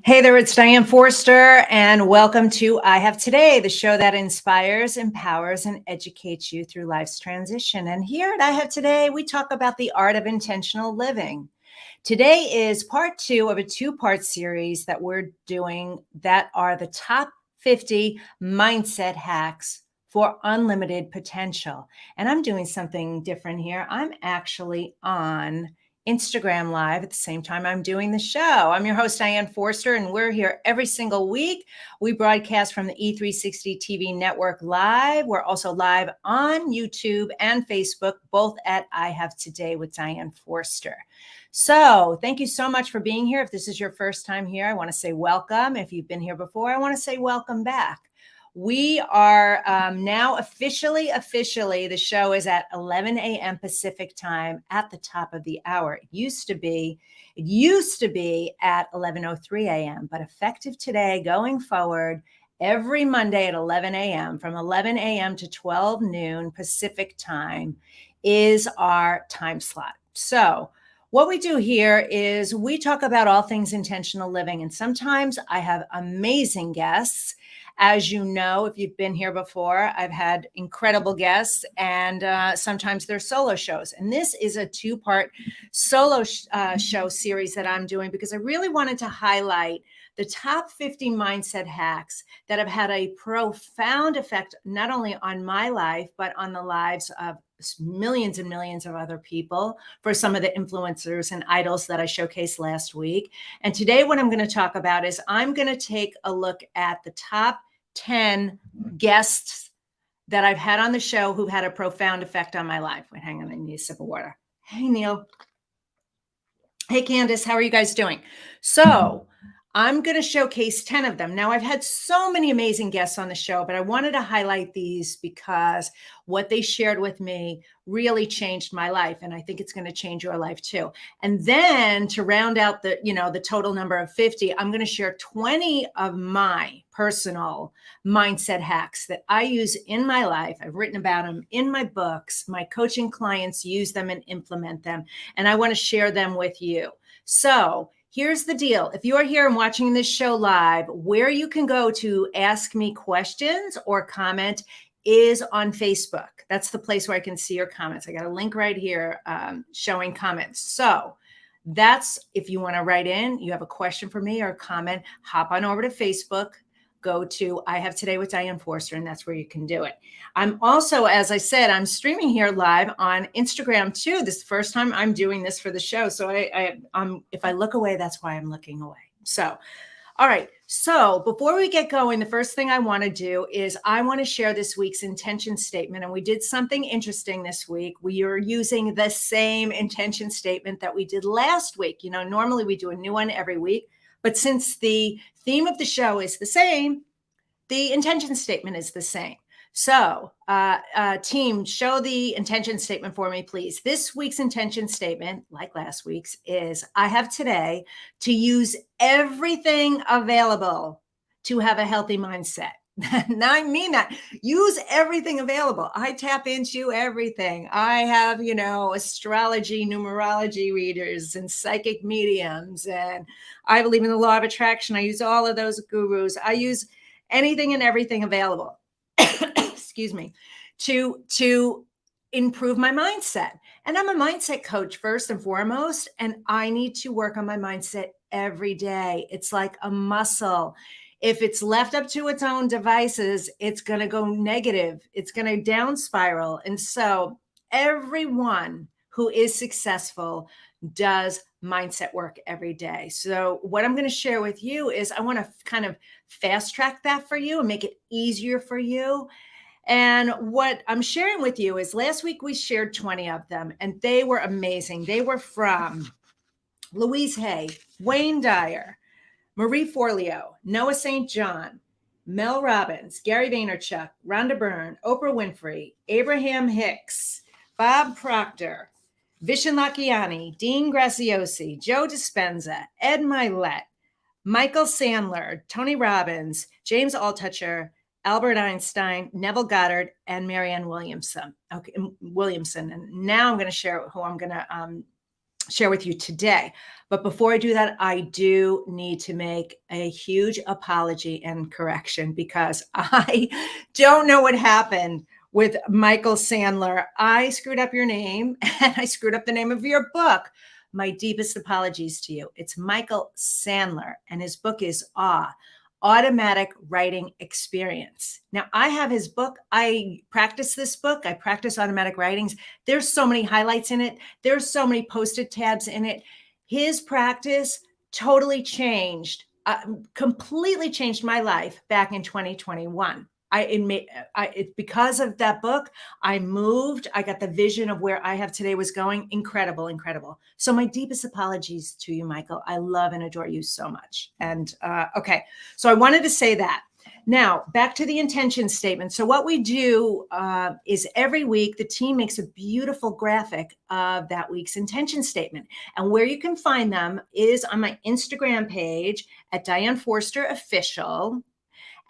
Hey there, it's Diane Forster, and welcome to I Have Today, the show that inspires, empowers, and educates you through life's transition. And here at I Have Today, we talk about the art of intentional living. Today is part 2 of a 2-part series that we're doing that are the top 50 mindset hacks for unlimited potential. And I'm doing something different here. I'm actually on Instagram Live at the same time I'm doing the show. I'm your host, Diane Forster, and we're here every single week. We broadcast from the E360 TV network live. We're also live on YouTube and Facebook, both at I Have Today with Diane Forster. So thank you so much for being here. If this is your first time here, I want to say welcome. If you've been here before, I want to say welcome back. We are now officially, the show is at 11 a.m. Pacific time at the top of the hour. It used to be at 11:03 a.m., but effective today, going forward, every Monday at 11 a.m., from 11 a.m. to 12 noon Pacific time is our time slot. So what we do here is we talk about all things intentional living, and sometimes I have amazing guests. As you know, if you've been here before, I've had incredible guests, and sometimes they're solo shows. And this is a 2-part solo show series that I'm doing because I really wanted to highlight the top 50 mindset hacks that have had a profound effect, not only on my life, but on the lives of millions and millions of other people, for some of the influencers and idols that I showcased last week. And today what I'm going to talk about is I'm going to take a look at the top 10 guests that I've had on the show who've had a profound effect on my life. Wait, hang on, I need a sip of water. Hey, Neil. Hey, Candace, how are you guys doing? So I'm going to showcase 10 of them. Now, I've had so many amazing guests on the show, but I wanted to highlight these because what they shared with me really changed my life. And I think it's going to change your life too. And then to round out the total number of 50, I'm going to share 20 of my personal mindset hacks that I use in my life. I've written about them in my books. My coaching clients use them and implement them. And I want to share them with you. So here's the deal. If you are here and watching this show live, where you can go to ask me questions or comment is on Facebook. That's the place where I can see your comments. I got a link right here showing comments. So that's, if you want to write in, you have a question for me or a comment, hop on over to Facebook, go to I Have Today with Diane Forster, and that's where you can do it. I'm also, as I said, I'm streaming here live on Instagram too. This is the first time I'm doing this for the show. So if I look away, that's why I'm looking away. So, all right. So before we get going, the first thing I want to do is I want to share this week's intention statement. And we did something interesting this week. We are using the same intention statement that we did last week. You know, normally we do a new one every week, but since the theme of the show is the same, the intention statement is the same. So team, show the intention statement for me, please. This week's intention statement, like last week's, is I have today to use everything available to have a healthy mindset. Now, I mean that. Use everything available. I tap into everything. I have, astrology, numerology readers and psychic mediums. And I believe in the law of attraction. I use all of those gurus. I use anything and everything available, excuse me, to improve my mindset. And I'm a mindset coach first and foremost, and I need to work on my mindset every day. It's like a muscle. If it's left up to its own devices, it's going to go negative. It's going to down spiral. And so everyone who is successful does mindset work every day. So what I'm going to share with you is I want to kind of fast track that for you and make it easier for you. And what I'm sharing with you is last week we shared 20 of them, and they were amazing. They were from Louise Hay, Wayne Dyer, Marie Forleo, Noah St. John, Mel Robbins, Gary Vaynerchuk, Rhonda Byrne, Oprah Winfrey, Abraham Hicks, Bob Proctor, Vishen Lakhiani, Dean Graziosi, Joe Dispenza, Ed Milet, Michael Sandler, Tony Robbins, James Altucher, Albert Einstein, Neville Goddard, and Marianne Williamson. And now I'm going to share who I'm going to share with you today. But before I do that, I do need to make a huge apology and correction because I don't know what happened with Michael Sandler. I screwed up your name and I screwed up the name of your book. My deepest apologies to you. It's Michael Sandler, and his book is Automatic Writing Experience. Now, I have his book. I practice this book. I practice automatic writings. There's so many highlights in it. There's so many post-it tabs in it. His practice totally changed, completely changed my life back in 2021. Because of that book, I moved. I got the vision of where I have today was going. Incredible, incredible. So my deepest apologies to you, Michael. I love and adore you so much. And okay, so I wanted to say that. Now, back to the intention statement. So what we do is every week, the team makes a beautiful graphic of that week's intention statement. And where you can find them is on my Instagram page at Diane Forster Official.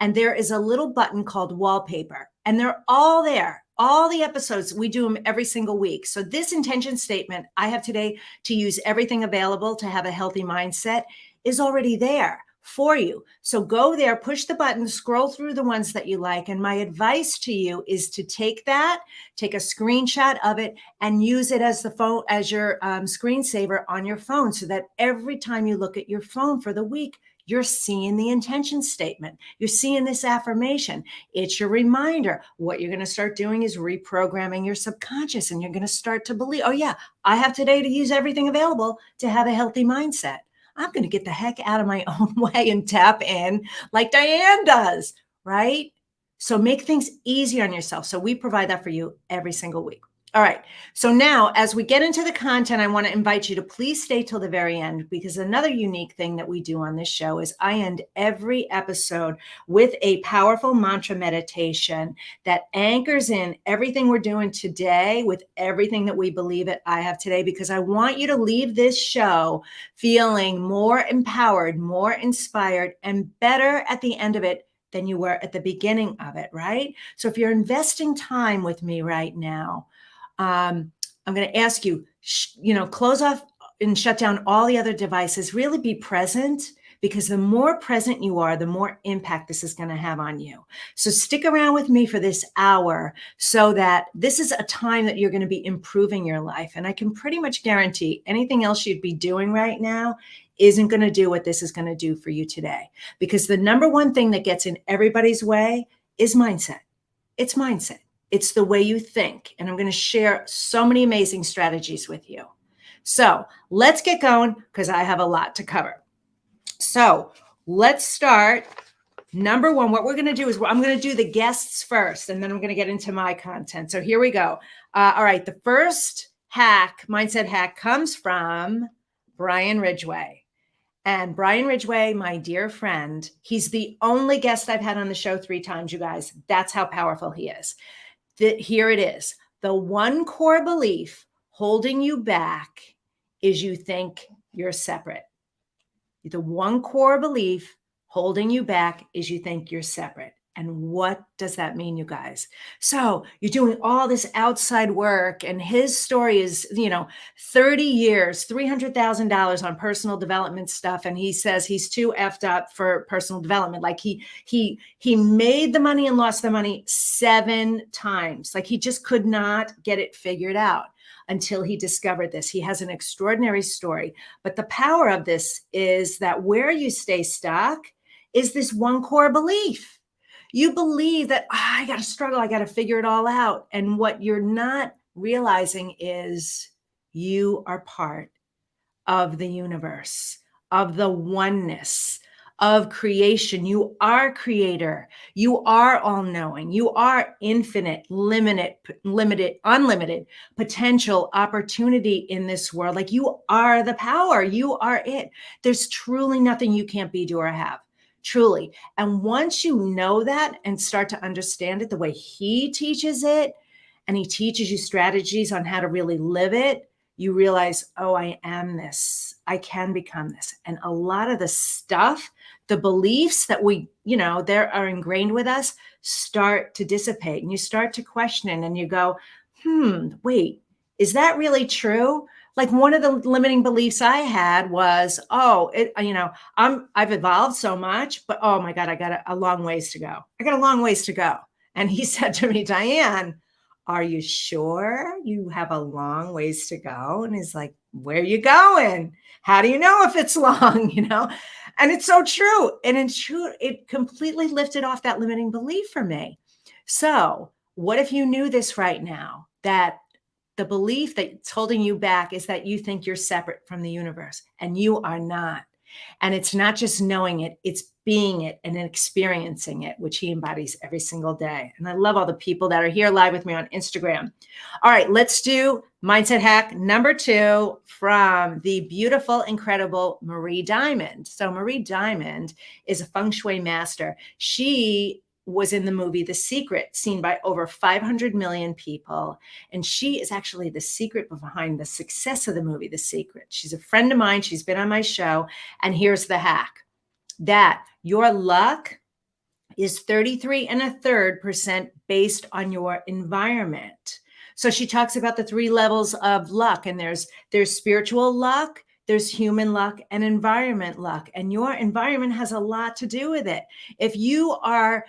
And there is a little button called Wallpaper, and they're all there. All the episodes, we do them every single week. So this intention statement I have today to use everything available to have a healthy mindset is already there for you. So go there, push the button, scroll through the ones that you like. And my advice to you is to take a screenshot of it and use it as your screensaver on your phone, so that every time you look at your phone for the week, you're seeing the intention statement. You're seeing this affirmation. It's your reminder. What you're going to start doing is reprogramming your subconscious, and you're going to start to believe, oh yeah, I have today to use everything available to have a healthy mindset. I'm going to get the heck out of my own way and tap in like Diane does, right? So make things easy on yourself. So we provide that for you every single week. All right. So now, as we get into the content, I want to invite you to please stay till the very end, because another unique thing that we do on this show is I end every episode with a powerful mantra meditation that anchors in everything we're doing today with everything that we believe at I Have Today, because I want you to leave this show feeling more empowered, more inspired, and better at the end of it than you were at the beginning of it, right? So if you're investing time with me right now, I'm going to ask you, close off and shut down all the other devices. Really be present, because the more present you are, the more impact this is going to have on you. So stick around with me for this hour, so that this is a time that you're going to be improving your life. And I can pretty much guarantee anything else you'd be doing right now isn't going to do what this is going to do for you today. Because the number one thing that gets in everybody's way is mindset. It's mindset. It's the way you think. And I'm going to share so many amazing strategies with you. So let's get going, because I have a lot to cover. So let's start. Number one, what we're going to do is I'm going to do the guests first, and then I'm going to get into my content. So here we go. All right. The first mindset hack, comes from Brian Ridgway. And Brian Ridgway, my dear friend, he's the only guest I've had on the show 3 times, you guys. That's how powerful he is. Here it is. The one core belief holding you back is you think you're separate. The one core belief holding you back is you think you're separate. And what does that mean, you guys? So you're doing all this outside work, and his story is, 30 years, $300,000 on personal development stuff. And he says he's too effed up for personal development. Like he made the money and lost the money 7 times. Like he just could not get it figured out until he discovered this. He has an extraordinary story. But the power of this is that where you stay stuck is this one core belief. You believe that I got to struggle, I got to figure it all out. And what you're not realizing is you are part of the universe, of the oneness, of creation. You are creator. You are all-knowing. You are infinite, limited, unlimited potential opportunity in this world. Like you are the power. You are it. There's truly nothing you can't be, do, or have. Truly. And once you know that and start to understand it the way he teaches it, and he teaches you strategies on how to really live it, you realize, oh, I am this. I can become this. And a lot of the stuff, the beliefs that there are ingrained with us, start to dissipate, and you start to question it, and you go, wait, is that really true? Like one of the limiting beliefs I had was, oh, I've evolved so much, but oh my God, I got a long ways to go. I got a long ways to go. And he said to me, Diane, are you sure you have a long ways to go? And he's like, where are you going? How do you know if it's long? And it's so true. And it's true. It completely lifted off that limiting belief for me. So what if you knew this right now, that the belief that's holding you back is that you think you're separate from the universe, and you are not. And it's not just knowing it, it's being it and experiencing it, which he embodies every single day. And I love all the people that are here live with me on Instagram. All right, let's do mindset hack number 2 from the beautiful, incredible Marie Diamond. So Marie Diamond is a feng shui master. She was in the movie The Secret, seen by over 500 million people. And she is actually the secret behind the success of the movie The Secret. She's a friend of mine. She's been on my show. And here's the hack, that your luck is 33.33% based on your environment. So she talks about the 3 levels of luck, and there's spiritual luck, there's human luck, and environment luck. And your environment has a lot to do with it. If you are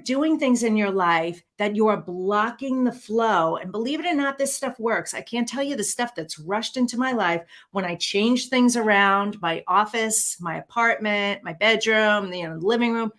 doing things in your life that you are blocking the flow, and believe it or not, this stuff works. I can't tell you the stuff that's rushed into my life when I change things around, my office, my apartment, my bedroom, the living room,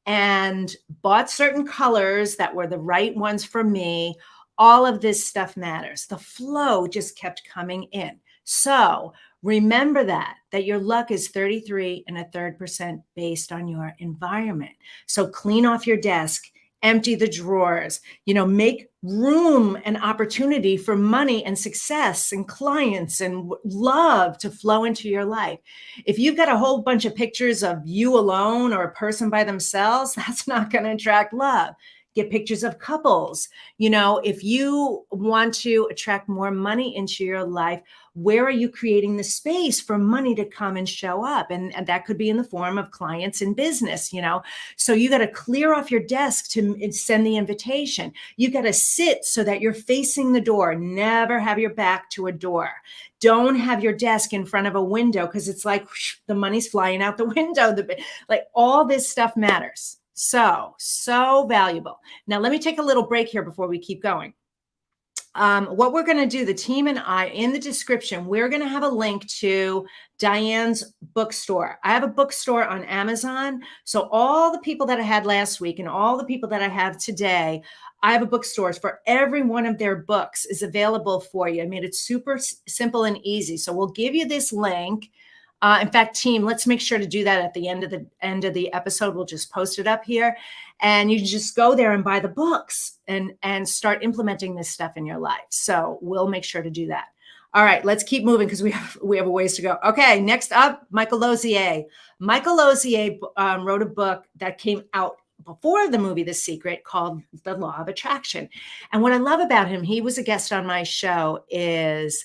and bought certain colors that were the right ones for me. All of this stuff matters. The flow just kept coming in. So remember that your luck is 33.33% based on your environment. So clean off your desk, empty the drawers, make room and opportunity for money and success and clients and love to flow into your life. If you've got a whole bunch of pictures of you alone or a person by themselves, that's not going to attract love. Get pictures of couples. If you want to attract more money into your life, where are you creating the space for money to come and show up? And that could be in the form of clients in business, So you got to clear off your desk to send the invitation. You got to sit so that you're facing the door. Never have your back to a door. Don't have your desk in front of a window, because it's like whoosh, the money's flying out the window. Like all this stuff matters. So valuable. Now, let me take a little break here before we keep going. What we're going to do, the team and I, in the description, we're going to have a link to Diane's bookstore. I have a bookstore on Amazon. So all the people that I had last week and all the people that I have today, I have a bookstore for every one of their books is available for you. I made it super simple and easy. So we'll give you this link. In fact, team, let's make sure to do that at the end of the episode. We'll just post it up here, and you just go there and buy the books and start implementing this stuff in your life. So we'll make sure to do that. All right, let's keep moving because we have a ways to go. Okay, next up, Michael Lozier. Michael Lozier wrote a book that came out before the movie The Secret called The Law of Attraction. And what I love about him, he was a guest on my show, is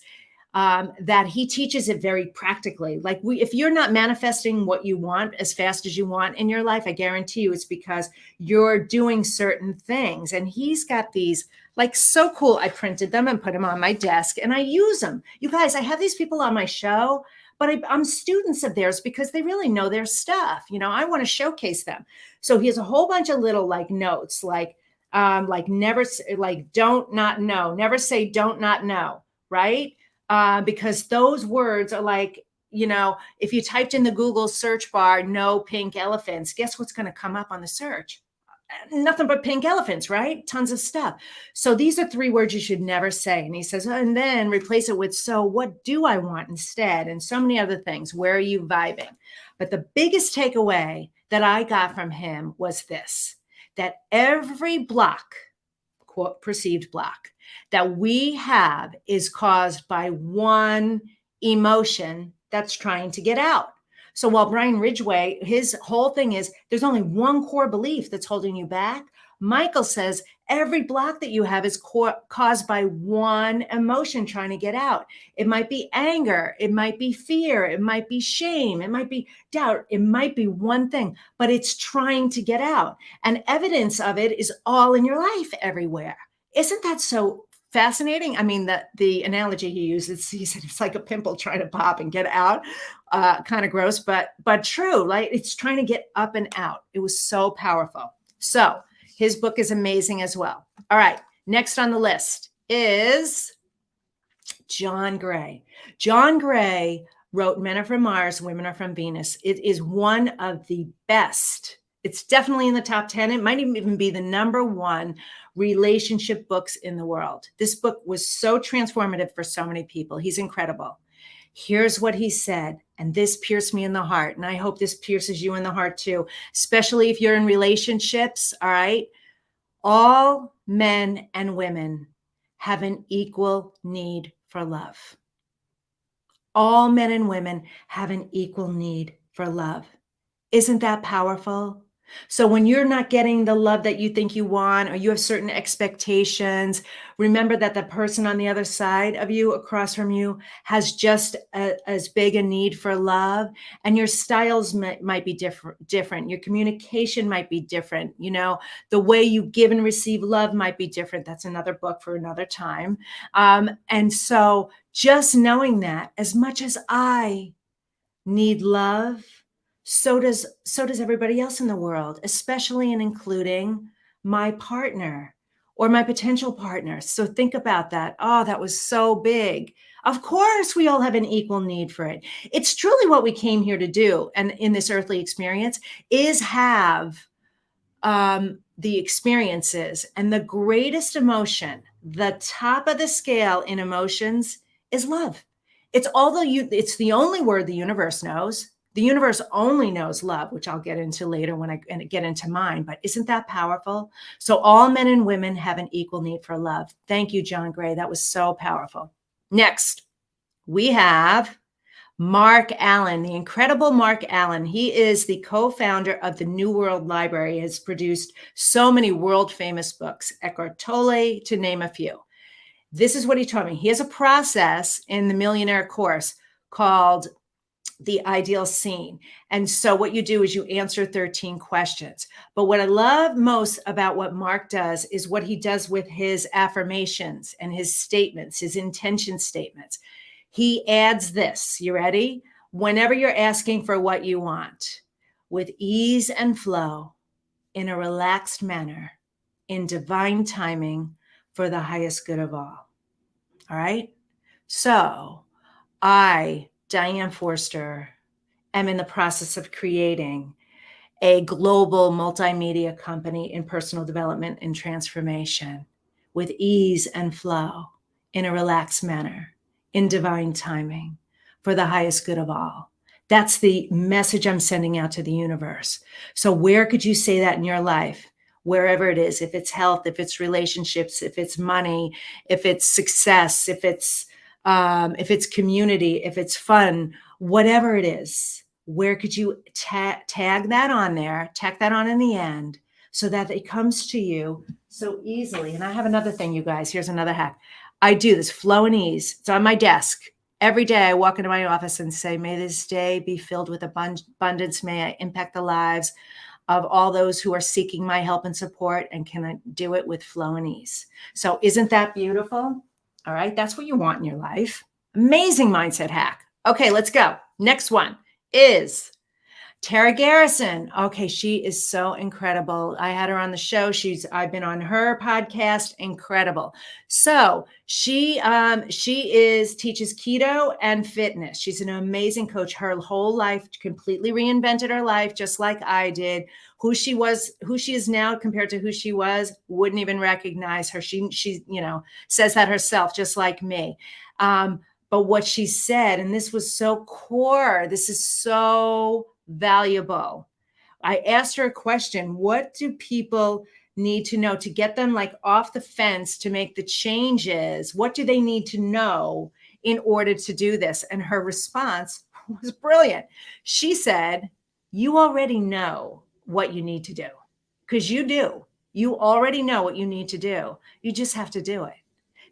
that he teaches it very practically. Like if you're not manifesting what you want as fast as you want in your life, I guarantee you it's because you're doing certain things. And he's got these like so cool. I printed them and put them on my desk and I use them. You guys, I have these people on my show, but I'm students of theirs because they really know their stuff. I want to showcase them. So he has a whole bunch of little like notes, like never, like don't not know, never say don't not know, right? Because those words are like, if you typed in the Google search bar, no pink elephants, guess what's going to come up on the search? Nothing but pink elephants, right? Tons of stuff. So these are 3 words you should never say. And he says, and then replace it with, so what do I want instead? And so many other things. Where are you vibing? But the biggest takeaway that I got from him was this, that every block, quote, perceived block, that we have is caused by one emotion that's trying to get out. So while Brian Ridgway, his whole thing is there's only one core belief that's holding you back, Michael says every block that you have is caused by one emotion trying to get out. It might be anger. It might be fear. It might be shame. It might be doubt. It might be one thing, but it's trying to get out. And evidence of it is all in your life everywhere. Isn't that so fascinating? I mean, the analogy he uses, he said it's like a pimple trying to pop and get out. Kind of gross, but true. Like it's trying to get up and out. It was so powerful. So his book is amazing as well. All right, next on the list is John Gray. John Gray wrote Men Are From Mars, Women Are From Venus. It is one of the best. It's definitely in the top 10. It might even be the number one relationship books in the world. This book was so transformative for so many people. He's incredible. Here's what he said, and this pierced me in the heart, and I hope this pierces you in the heart too, especially if you're in relationships, all right? All men and women have an equal need for love. All men and women have an equal need for love. Isn't that powerful? So when you're not getting the love that you think you want, or you have certain expectations, remember that the person on the other side of you, across from you, has just as big a need for love. And your styles might be different. Your communication might be different. You know, the way you give and receive love might be different. That's another book for another time. And so just knowing that, as much as I need love, so does everybody else in the world, especially and including my partner or my potential partner. So think about that. Oh, that was so big. Of course, we all have an equal need for it. It's truly what we came here to do. And in this earthly experience is have the experiences. And the greatest emotion, the top of the scale in emotions, is love. It's the only word the universe knows. The universe only knows love, which I'll get into later when I get into mine. But isn't that powerful? So all men and women have an equal need for love. Thank you, John Gray. That was so powerful. Next, we have Mark Allen, the incredible Mark Allen. He is the co-founder of the New World Library. He has produced so many world famous books, Eckhart Tolle, to name a few. This is what he told me. He has a process in the Millionaire Course called the Ideal Scene. And so what you do is you answer 13 questions. But what I love most about what Mark does is what he does with his affirmations and his statements, his intention statements. He adds this. You ready? Whenever you're asking for what you want, with ease and flow, in a relaxed manner, in divine timing, for the highest good of all. All right? So I, Diane Forster, am in the process of creating a global multimedia company in personal development and transformation with ease and flow, in a relaxed manner, in divine timing, for the highest good of all. That's the message I'm sending out to the universe. So where could you say that in your life? Wherever it is, if it's health, if it's relationships, if it's money, if it's success, if it's community, if it's fun, whatever it is, where could you tag that on there, tack that on in the end, so that it comes to you so easily. And I have another thing, you guys. Here's another hack. I do this, flow and ease. It's on my desk. Every day I walk into my office and say, may this day be filled with abundance. May I impact the lives of all those who are seeking my help and support, and can I do it with flow and ease? So isn't that beautiful? All right, that's what you want in your life. Amazing mindset hack. Okay, let's go. Next one is Tara Garrison. Okay, she is so incredible. I had her on the show. I've been on her podcast. Incredible. So she teaches keto and fitness. She's an amazing coach. Her whole life completely reinvented her life, just like I did. Who she is now compared to who she was, wouldn't even recognize her. She says that herself, just like me. But what she said, and this was so core, this is so valuable. I asked her a question. What do people need to know to get them like off the fence to make the changes? What do they need to know in order to do this? And her response was brilliant. She said, you already know what you need to do, because you do. You already know what you need to do. You just have to do it.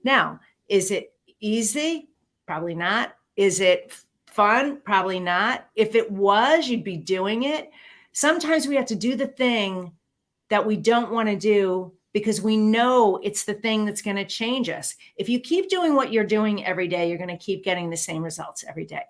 Now, is it easy? Probably not. Is it fun? Probably not. If it was, you'd be doing it. Sometimes we have to do the thing that we don't want to do because we know it's the thing that's going to change us. If you keep doing what you're doing every day, you're going to keep getting the same results every day.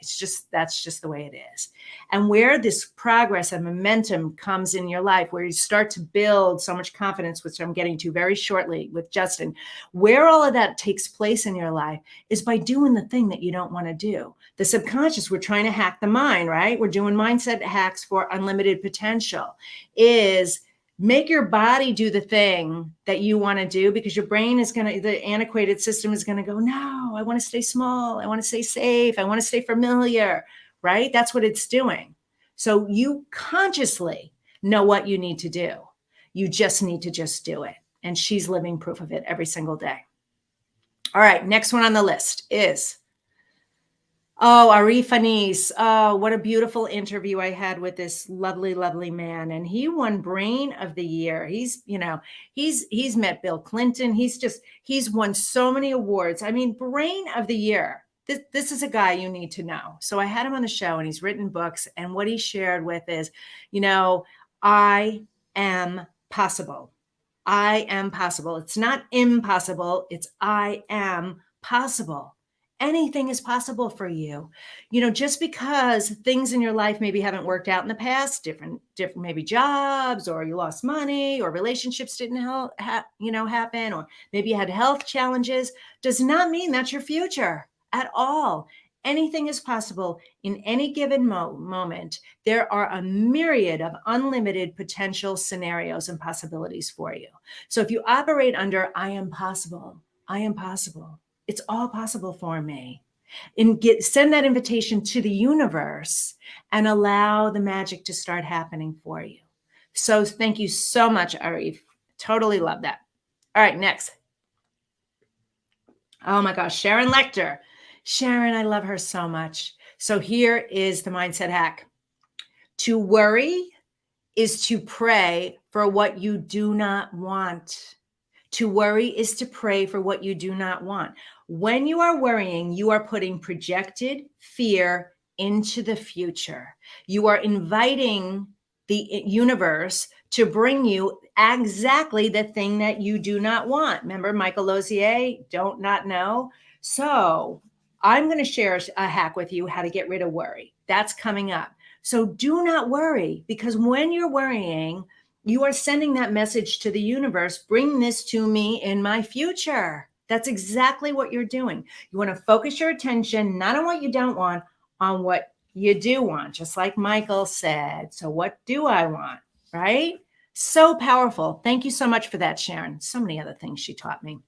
That's just the way it is. And where this progress and momentum comes in your life, where you start to build so much confidence, which I'm getting to very shortly with Justin, where all of that takes place in your life is by doing the thing that you don't want to do. The subconscious, we're trying to hack the mind, right? We're doing mindset hacks for unlimited potential, is make your body do the thing that you want to do, because your brain is going to, the antiquated system is going to go, no, I want to stay small. I want to stay safe. I want to stay familiar, right? That's what it's doing. So you consciously know what you need to do. You just need to just do it. And she's living proof of it every single day. All right. Next one on the list is, Arif Anis. Oh, what a beautiful interview I had with this lovely, lovely man. And he won Brain of the Year. He's met Bill Clinton. He's won so many awards. I mean, Brain of the Year. This is a guy you need to know. So I had him on the show and he's written books. And what he shared with is, I am possible. I am possible. It's not impossible. It's I am possible. Anything is possible for you. Just because things in your life maybe haven't worked out in the past, different maybe jobs, or you lost money, or relationships didn't happen, or maybe you had health challenges, does not mean that's your future at all. Anything is possible in any given moment. There are a myriad of unlimited potential scenarios and possibilities for you. So if you operate under I am possible, it's all possible for me. And send that invitation to the universe and allow the magic to start happening for you. So thank you so much, Arif. Totally love that. All right, next. Oh my gosh, Sharon Lecter. Sharon, I love her so much. So here is the mindset hack. To worry is to pray for what you do not want. To worry is to pray for what you do not want. When you are worrying, you are putting projected fear into the future. You are inviting the universe to bring you exactly the thing that you do not want. Remember Michael Lozier, don't not know? So I'm going to share a hack with you how to get rid of worry. That's coming up. So do not worry, because when you're worrying, you are sending that message to the universe, bring this to me in my future. That's exactly what you're doing. You want to focus your attention, not on what you don't want, on what you do want, just like Michael said. So what do I want, right? So powerful. Thank you so much for that, Sharon. So many other things she taught me.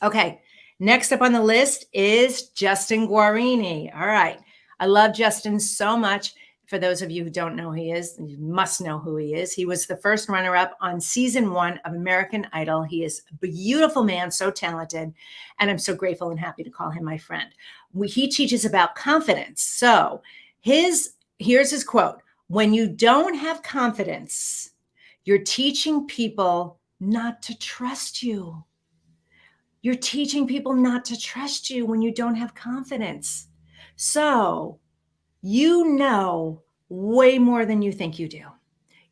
Okay, next up on the list is Justin Guarini. All right. I love Justin so much. For those of you who don't know who he is, you must know who he is. He was the first runner-up on season 1 of American Idol. He is a beautiful man, so talented, and I'm so grateful and happy to call him my friend. He teaches about confidence. So here's his quote. When you don't have confidence, you're teaching people not to trust you. You're teaching people not to trust you when you don't have confidence. So you know way more than you think you do.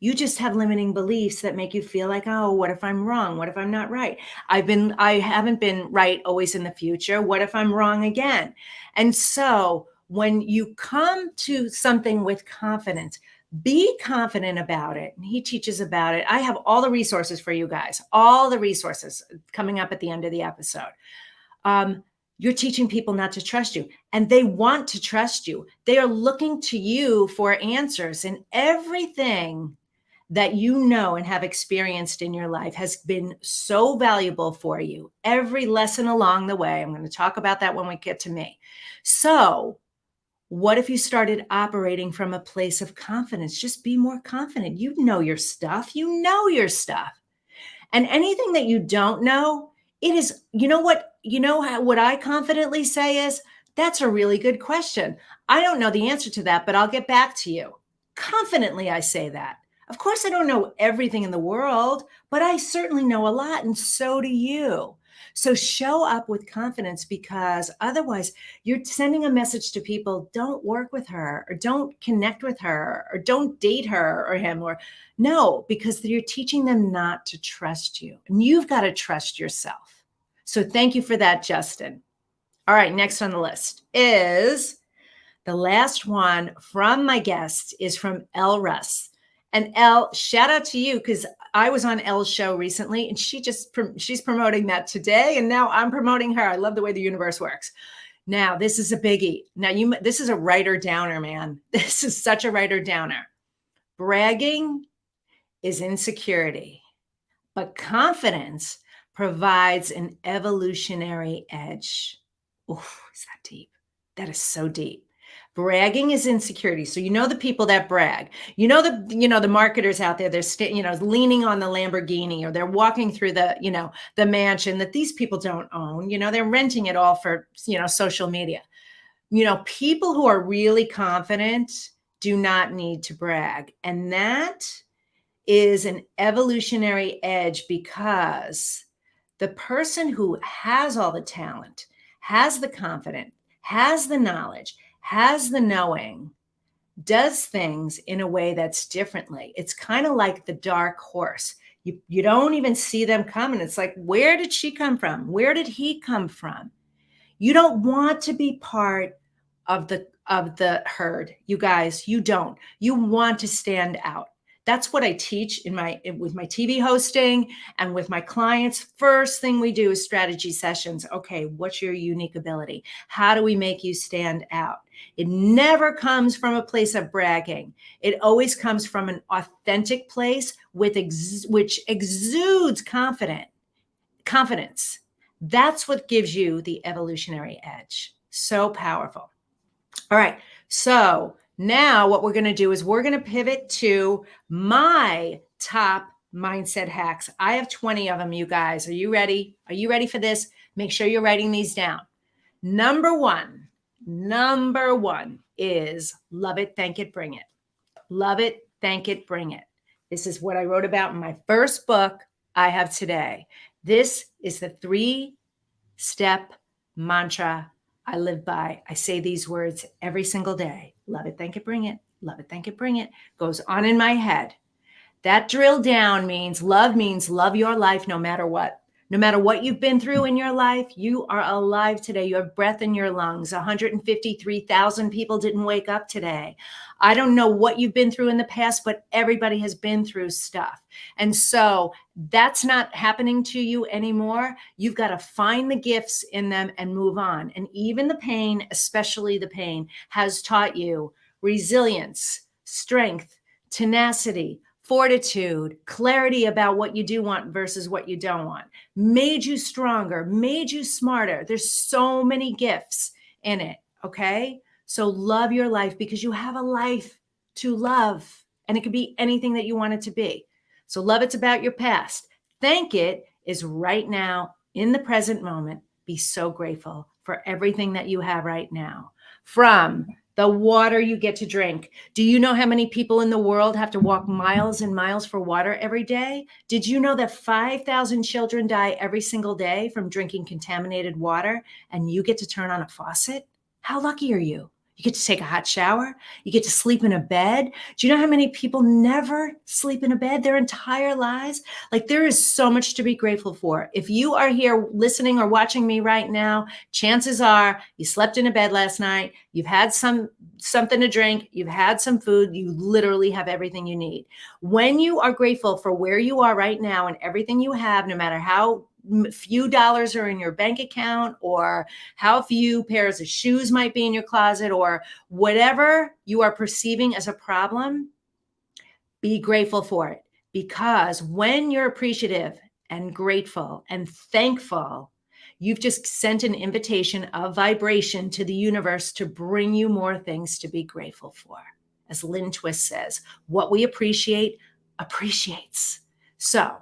You just have limiting beliefs that make you feel like, oh, what if I'm wrong? What if I'm not right? I haven't been right always in the future. What if I'm wrong again? And so when you come to something with confidence, be confident about it. And he teaches about it. I have all the resources for you guys, all the resources coming up at the end of the episode. You're teaching people not to trust you, and they want to trust you. They are looking to you for answers, and everything that you know and have experienced in your life has been so valuable for you. Every lesson along the way. I'm going to talk about that when we get to me. So what if you started operating from a place of confidence? Just be more confident. You know your stuff. You know your stuff. And anything that you don't know, it is, what I confidently say is, that's a really good question. I don't know the answer to that, but I'll get back to you. Confidently, I say that. Of course, I don't know everything in the world, but I certainly know a lot, and so do you. So show up with confidence, because otherwise you're sending a message to people, don't work with her, or don't connect with her, or don't date her or him, or no, because you're teaching them not to trust you. And you've got to trust yourself. So thank you for that, Justin. All right, next on the list is the last one from my guest is from Elle Russ. And Elle, shout out to you, because I was on Elle's show recently, and she's promoting that today, and now I'm promoting her. I love the way the universe works. Now, this is a biggie. Now, this is a writer downer, man. This is such a writer downer. Bragging is insecurity, but confidence provides an evolutionary edge. Oh, is that deep? That is so deep. Bragging is insecurity. So the people that brag, the marketers out there, they're leaning on the Lamborghini, or they're walking through the mansion that these people don't own. They're renting it all for, social media. People who are really confident do not need to brag. And that is an evolutionary edge, because the person who has all the talent, has the confidence, has the knowledge, has the knowing, does things in a way that's differently. It's kind of like the dark horse. You don't even see them coming. It's like, where did she come from? Where did he come from? You don't want to be part of the herd, you guys. You don't. You want to stand out. That's what I teach with my TV hosting and with my clients. First thing we do is strategy sessions. Okay, what's your unique ability? How do we make you stand out? It never comes from a place of bragging. It always comes from an authentic place which exudes confidence. That's what gives you the evolutionary edge. So powerful. All right, so now what we're going to do is we're going to pivot to my top mindset hacks. I have 20 of them, you guys. Are you ready? Are you ready for this? Make sure you're writing these down. Number one is love it, thank it, bring it. Love it, thank it, bring it. This is what I wrote about in my first book, I Have Today. This is the 3-step mantra I live by. I say these words every single day. Love it, thank it, bring it. Love it, thank it, bring it. Goes on in my head. That drill down means love your life no matter what. No matter what you've been through in your life, you are alive today. You have breath in your lungs. 153,000 people didn't wake up today. I don't know what you've been through in the past, but everybody has been through stuff. And so that's not happening to you anymore. You've got to find the gifts in them and move on. And even the pain, especially the pain, has taught you resilience, strength, tenacity, fortitude, clarity about what you do want versus what you don't want, made you stronger, made you smarter. There's so many gifts in it, okay? So love your life, because you have a life to love, and it could be anything that you want it to be. So love it's about your past. Thank it is right now, in the present moment. Be so grateful for everything that you have right now. From the water you get to drink. Do you know how many people in the world have to walk miles and miles for water every day? Did you know that 5,000 children die every single day from drinking contaminated water, and you get to turn on a faucet? How lucky are you? You get to take a hot shower. You get to sleep in a bed. Do you know how many people never sleep in a bed their entire lives? Like, there is so much to be grateful for. If you are here listening or watching me right now, chances are you slept in a bed last night. You've had something to drink. You've had some food. You literally have everything you need. When you are grateful for where you are right now and everything you have, no matter how few dollars are in your bank account, or how few pairs of shoes might be in your closet, or whatever you are perceiving as a problem, be grateful for it. Because when you're appreciative and grateful and thankful, you've just sent an invitation of vibration to the universe to bring you more things to be grateful for. As Lynn Twist says, what we appreciate appreciates. So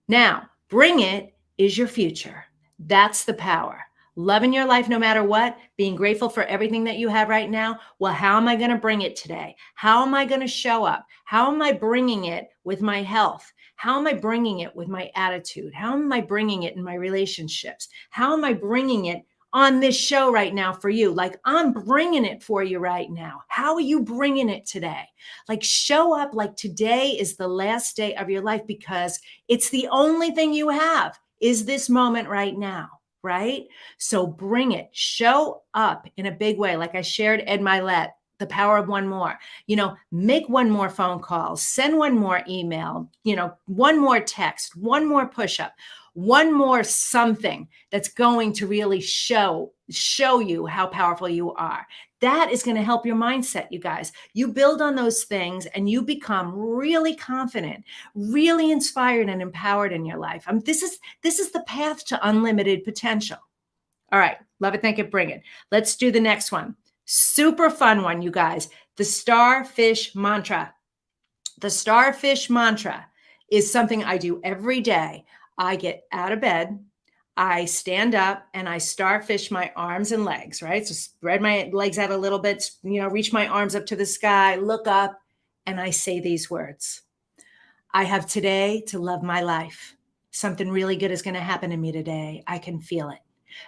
now, bring it is your future. That's the power. Loving your life no matter what, being grateful for everything that you have right now. Well, how am I going to bring it today? How am I going to show up? How am I bringing it with my health? How am I bringing it with my attitude? How am I bringing it in my relationships? How am I bringing it on this show right now for you? Like, I'm bringing it for you right now. How are you bringing it today? Like, show up like today is the last day of your life, because it's the only thing you have is this moment right now, right? So bring it, show up in a big way. Like I shared Ed Milet, the power of one more, make one more phone call, send one more email, one more text, one more push-up, one more something that's going to really show you how powerful you are. That is going to help your mindset, you guys. You build on those things and you become really confident, really inspired and empowered in your life. This is the path to unlimited potential. All right. Love it. Thank it. Bring it. Let's do the next one. Super fun one, you guys. The Starfish Mantra. The Starfish Mantra is something I do every day. I get out of bed, I stand up, and I starfish my arms and legs, right? So spread my legs out a little bit, reach my arms up to the sky, look up, and I say these words. I have today to love my life. Something really good is going to happen to me today. I can feel it.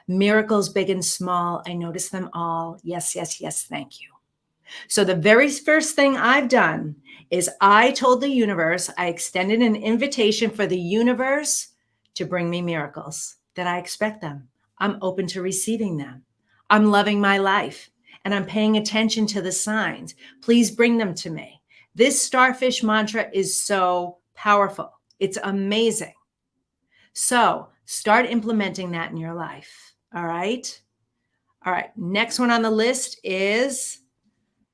Miracles big and small, I notice them all. Yes, yes, yes, thank you. So the very first thing I've done is I told the universe, I extended an invitation for the universe to bring me miracles, that I expect them. I'm open to receiving them. I'm loving my life and I'm paying attention to the signs. Please bring them to me. This Starfish Mantra is so powerful. It's amazing. So start implementing that in your life. All right. All right. Next one on the list is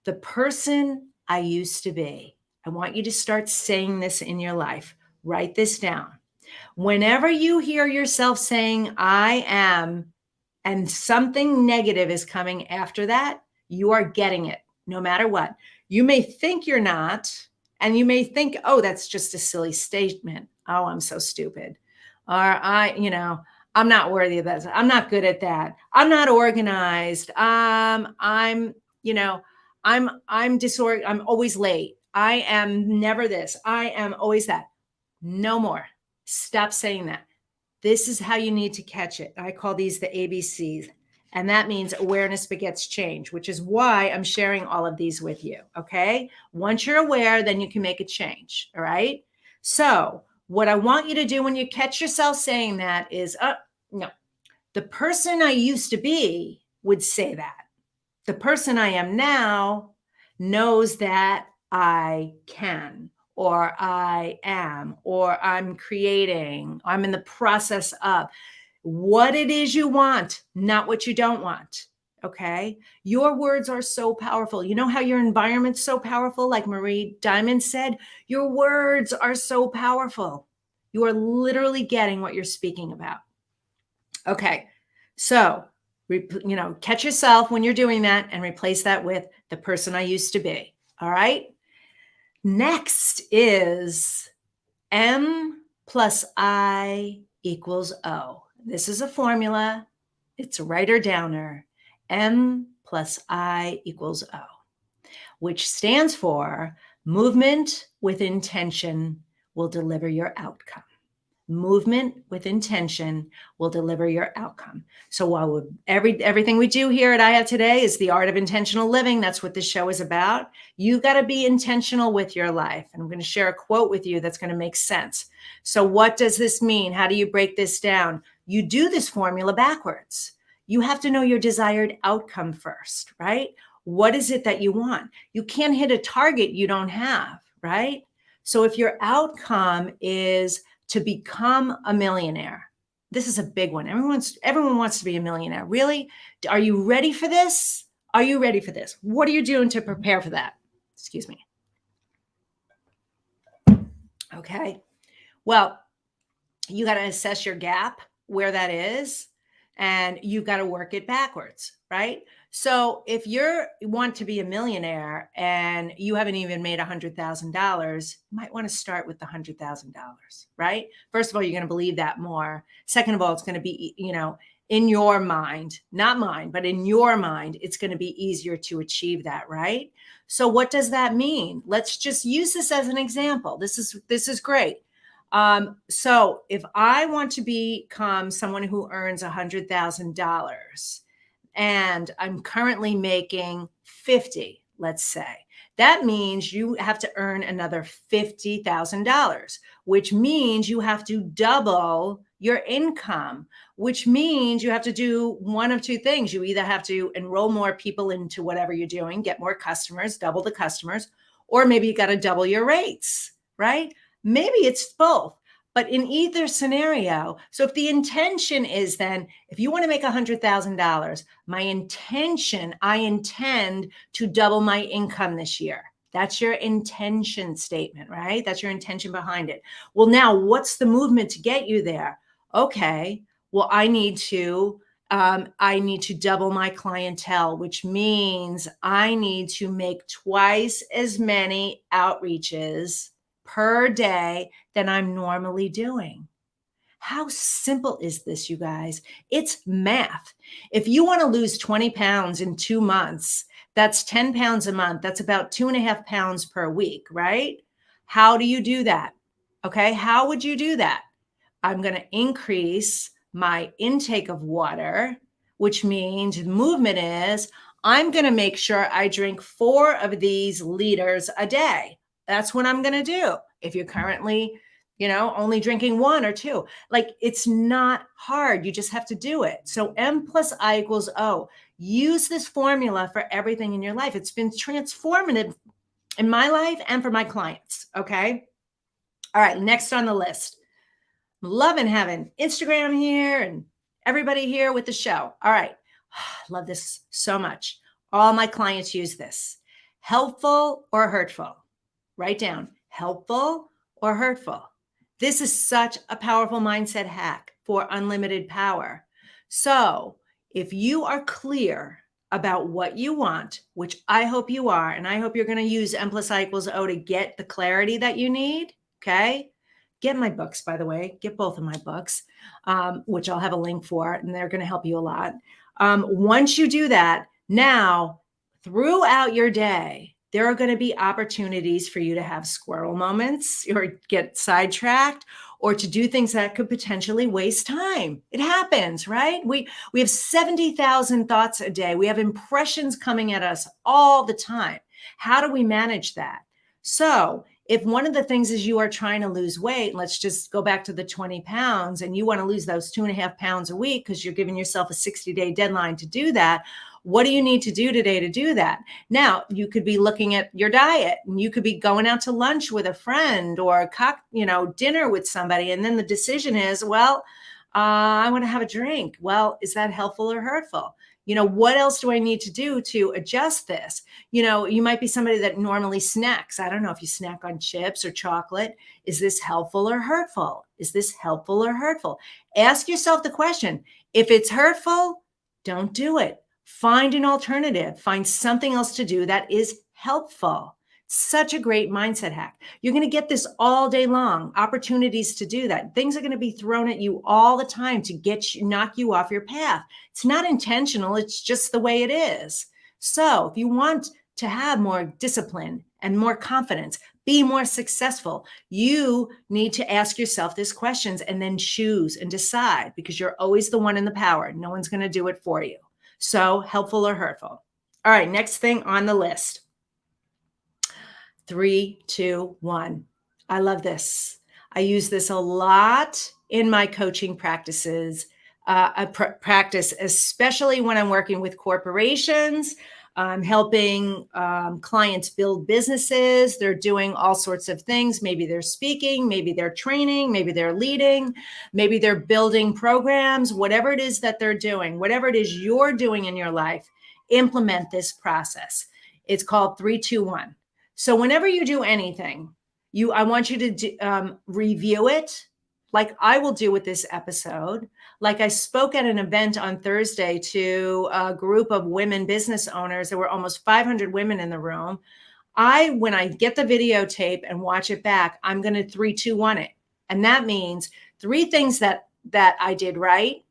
the person I used to be. I want you to start saying this in your life. Write this down. Whenever you hear yourself saying, I am, and something negative is coming after that, you are getting it no matter what. You may think you're not, and you may think, oh, that's just a silly statement. Oh, I'm so stupid. Or I'm not worthy of that. I'm not good at that. I'm not organized. I'm disorganized. I'm always late. I am never this. I am always that. No more. Stop saying that. This is how you need to catch it. I call these the ABCs. And that means awareness begets change, which is why I'm sharing all of these with you. Okay. Once you're aware, then you can make a change. All right. So what I want you to do when you catch yourself saying that is, no, the person I used to be would say that. The person I am now knows that I can, or I am, or I'm creating, I'm in the process of what it is you want, not what you don't want. Okay. Your words are so powerful. You know how your environment's so powerful? Like Marie Diamond said, your words are so powerful. You are literally getting what you're speaking about. Okay. So, catch yourself when you're doing that and replace that with the person I used to be. All right. Next is M plus I equals O. This is a formula. It's a writer downer. M plus I equals O, which stands for movement with intention will deliver your outcome. Movement with intention will deliver your outcome. So while everything we do here at I Have Today is the art of intentional living, that's what this show is about. You've got to be intentional with your life. And I'm going to share a quote with you that's going to make sense. So what does this mean? How do you break this down? You do this formula backwards. You have to know your desired outcome first, right? What is it that you want? You can't hit a target you don't have, right? So if your outcome is to become a millionaire. This is a big one. Everyone wants to be a millionaire. Really? Are you ready for this? Are you ready for this? What are you doing to prepare for that? Excuse me. Okay. Well, you got to assess your gap, where that is, and you've got to work it backwards, right? So if you want to be a millionaire and you haven't even made $100,000, you might want to start with the $100,000, right? First of all, you're going to believe that more. Second of all, it's going to be, in your mind, not mine, but in your mind, it's going to be easier to achieve that, right? So what does that mean? Let's just use this as an example. This is great. So if I want to become someone who earns $100,000 and I'm currently making 50, let's say, that means you have to earn another $50,000, which means you have to double your income, which means you have to do one of two things. You either have to enroll more people into whatever you're doing, get more customers, double the customers, or maybe you got to double your rates, right? Maybe it's both. But in either scenario, so if the intention is then, if you want to make $100,000, I intend to double my income this year. That's your intention statement, right? That's your intention behind it. Well, now what's the movement to get you there? Okay, well, I need to double my clientele, which means I need to make twice as many outreaches per day than I'm normally doing. How simple is this, you guys? It's math. If you want to lose 20 pounds in 2 months, that's 10 pounds a month. That's about 2.5 pounds per week, right? How do you do that? Okay. How would you do that? I'm going to increase my intake of water, which means movement is I'm going to make sure I drink 4 of these liters a day. That's what I'm going to do. If you're currently, only drinking 1 or 2, like it's not hard. You just have to do it. So M plus I equals O. Use this formula for everything in your life. It's been transformative in my life and for my clients. Okay. All right. Next on the list. Loving having Instagram here and everybody here with the show. All right. Love this so much. All my clients use this. Helpful or hurtful? Write down helpful or hurtful. This is such a powerful mindset hack for unlimited power. So if you are clear about what you want, which I hope you are, and I hope you're going to use M plus I equals O to get the clarity that you need. Okay. Get my books, by the way. Get both of my books, which I'll have a link for, and they're going to help you a lot. Once you do that, now throughout your day, there are going to be opportunities for you to have squirrel moments or get sidetracked or to do things that could potentially waste time. It happens, right? We have 70,000 thoughts a day. We have impressions coming at us all the time. How do we manage that? So if one of the things is you are trying to lose weight, let's just go back to the 20 pounds, and you want to lose those 2.5 pounds a week because you're giving yourself a 60-day deadline to do that. What do you need to do today to do that? Now, you could be looking at your diet, and you could be going out to lunch with a friend or dinner with somebody. And then the decision is, well, I want to have a drink. Well, is that helpful or hurtful? What else do I need to do to adjust this? You might be somebody that normally snacks. I don't know if you snack on chips or chocolate. Is this helpful or hurtful? Is this helpful or hurtful? Ask yourself the question. If it's hurtful, don't do it. Find an alternative. Find something else to do that is helpful. Such a great mindset hack. You're going to get this all day long, opportunities to do that. Things are going to be thrown at you all the time to knock you off your path. It's not intentional. It's just the way it is. So if you want to have more discipline and more confidence, be more successful, you need to ask yourself these questions and then choose and decide, because you're always the one in the power. No one's going to do it for you. So helpful or hurtful? All right, next thing on the list. 3, 2, 1. I love this. I use this a lot in my coaching practices. Practice, especially when I'm working with corporations. I'm helping clients build businesses. They're doing all sorts of things. Maybe they're speaking, maybe they're training, maybe they're leading, maybe they're building programs, whatever it is that they're doing, whatever it is you're doing in your life, implement this process. It's called 3, 2, 1. So whenever you do anything, I want you to review it, like I will do with this episode. Like I spoke at an event on Thursday to a group of women business owners. There were almost 500 women in the room. When I get the videotape and watch it back, I'm going to 3, 2, 1 it. And that means 3 things that I did right